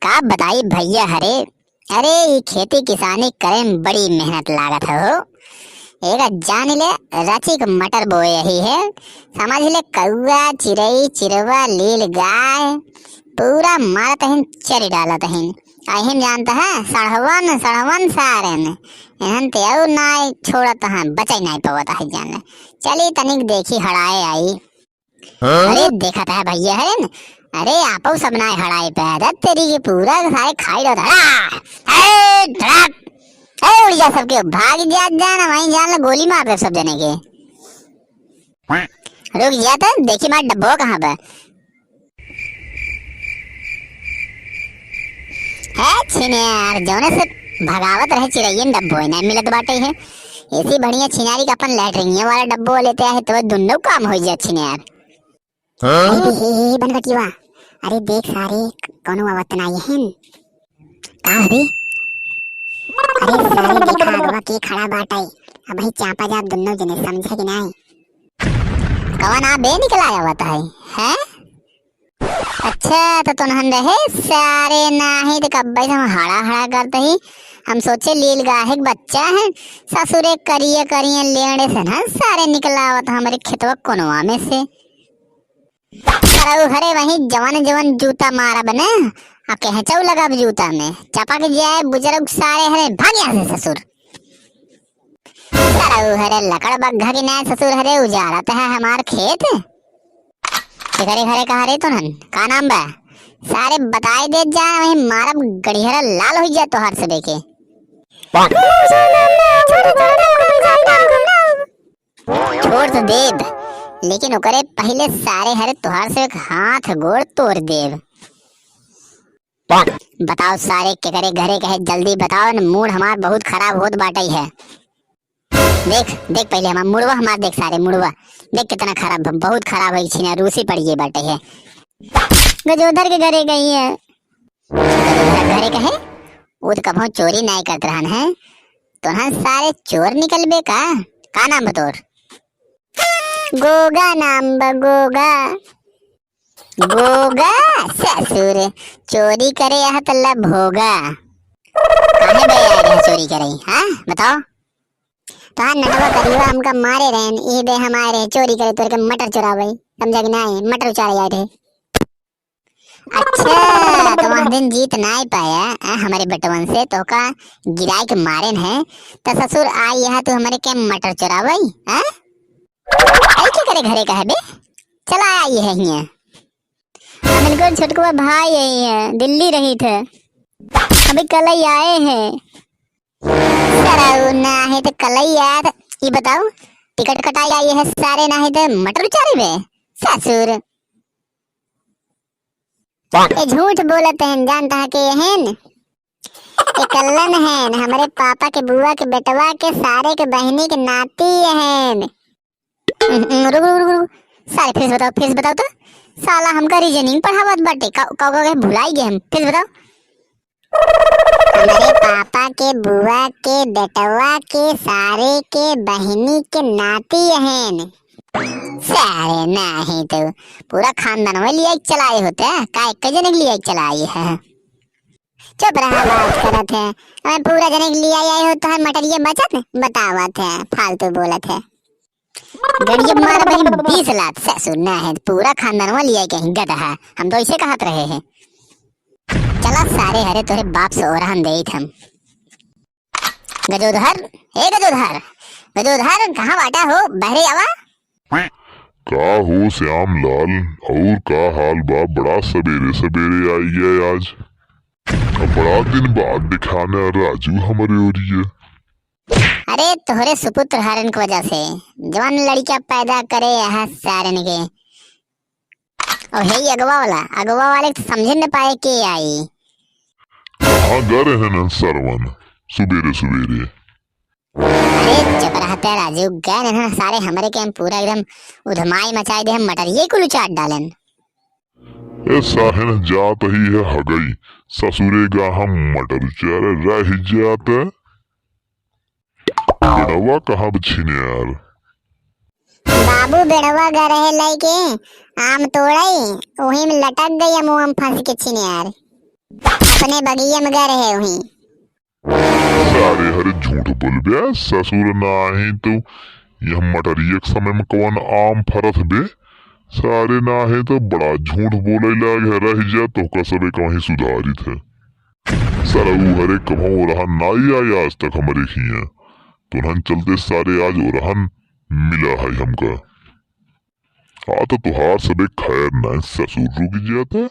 का बताई भैया हरे। अरे ये खेती किसानी करे में बड़ी मेहनत लागत है हो। एक जान ले रची के मटर बोए यही है, समझ ले कौआ चिड़ई चिरवा लील गाय पूरा मारत हन, चरी डालत हन। अहिम जानता है सड़वन सड़वन सारन एहन ते और नाय छोड़त है, बचाई नहीं पवत है जान ले। चली तनिक देखी हड़ाए आई। अरे देखा था भैया है न? अरे आपो सब ना हड़ाई पैदत तेरी के पूरा सारे खाई दो धड़ा ए धड़क ए उड़ जा सबके भाग जा जाना वहीं जान ले गोली मार दे सब जने के। रुक जा तो देखी मार डब्बो कहाँ पे है छिने यार जौने से भगावत रहे चिड़ैयन डब्बो नहीं मिलत बाटे है। ऐसी बढ़िया छिनारी का अपन लैटरिंग वाला डब्बो लेते है तो दोनों काम हो जाए छिने यार। बनगटिवा अरे देख सारे कौनो आवत ना यहन का अभी। अरे सारे देखा अगवा के खड़ा बाटाई अब ही चापा जा दोनों जने समझे कि नहीं कवन आ बे निकल आया होता है। अच्छा तो तुनहन रहे सारे नाही तो कब भाई हम हड़ा हड़ा करते ही हम सोचे लील गाहे बच्चा है ससुरे करिए करिए लेने से ना सारे निकल आवत हमारे खेतवा कोनवा में से। हरे वही जवान जवान जूता मारा बने अब कहचौ लगा जूता में चपा के जाए बुजुर्ग सारे हरे भाग यहाँ से ससुर। हरे लकड़ बग्घा की नए ससुर हरे उजाड़त है हमार खेत घरे घरे कहा रे तुनन का नाम बा सारे बताए दे जा वही मारब गड़िहरा लाल हो जाए तोहर से देखे। छोड़ तो देव लेकिन ओकरे पहले सारे हरे तुहार से हाथ गोड़ तोड़ देव। बताओ सारे के करे घरे कहे जल्दी बताओ न मूड हमार बहुत खराब होत बाटई है। देख देख पहले हमार मुड़वा हमार देख सारे मुड़वा देख कितना खराब बहुत खराब है छिना रूसी पड़ गई बाटे है। गजोधर के घरे गई है गजोधर घरे कहे वो तो कभो चोरी नहीं करत रहन है तो ना सारे चोर निकलबे का नाम बतोर। गोगा नाम गोगा गोगा ससुर चोरी करे यह तल्ला भोगा काहे बे यार चोरी करे हां बताओ तो हाँ नटवा करिवा हमका मारे रहन ई बे हमारे चोरी करे तोर के मटर चुरावे समझा कि नहीं मटर उचारे आए थे। अच्छा तो वह दिन जीत नहीं पाया हमारे बटवन से तो का गिराई के मारे है तो ससुर आई यहाँ तो हमारे के मटर चुरावे हां आई के करे घरे का है बे चला आई है यहाँ हम इनको छोटकुआ भाई है दिल्ली रही थे अभी कल ही आए हैं ना है तो कल ही आया था। ये बताओ टिकट कटाई आई है सारे ना है तो मटर उचारे बे ससुर ये झूठ बोलते हैं जानता है कि यहन ये कल्लन है हमारे पापा के बुआ के बेटवा के सारे के बहनी के नाती है। रुक सारे फिर बताओ तो साला हमका रीजनिंग पढ़ावत बाटे का भुलाई गए हम फिर बताओ। हमारे पापा के बुआ के बेटवा के सारे के बहनी के नाती हैं सारे नहीं तो पूरा खानदान में लिया चलाए होते हैं का एक जने के लिए चलाई है। चुप रहा बात करत है हमें पूरा जने के लिए आए हो तो है मटरिया बचत बतावत है फालतू बोलत है गड़िया मार भाई 20 लाख ससुर ना है पूरा खानदान में लिया कहीं गधा है हम तो इसे कहत रहे हैं। चला सारे हरे तोरे बाप से और हम दे हम गजोधर हे गजोधर गजोधर कहाँ बाटा हो बहरे आवा का हो श्याम लाल और का हाल बा बड़ा सवेरे सवेरे आई है आज बड़ा दिन बाद दिखाने राजू हमारे ओरिए। अरे तोहरे सुपुत्र हरन की वजह से जवान लड़कियां पैदा करे यहाँ सारन के और हे अगवा वाले तो समझ न पाए के आई हाँ गए हैं न सरवन सुबेरे सुबेरे। अरे चुप रहते राजू गए न सारे हमारे के हम पूरा एकदम उधमाई मचाई दे हम मटर ये कुल चाट डालन ऐसा है न जात ही है हगई ससुरे गा हम मटर चारे रह जाते बेड़वा कहाँ बछीने यार बाबू बेड़वा गा रहे लई के आम तोड़ई ओही में लटक गई मुंह में फंस के छीने यार। अपने बगीचे में गए रहे हुई। सारे हरे झूठ बोल बे, ससुर ना ही तो यह मटरिया के समय में कौन आम फरत बे। सारे ना है तो बड़ा झूठ बोले लागे रह जा तो कसबे कहीं सुधारित है। सरऊ हरे कभो रहन नाई आया आज तक हमारे खिया तुरहन चलते सारे आज रहन मिला है हमका। तो तुहार सबे खैर न ससुर रुक जाता।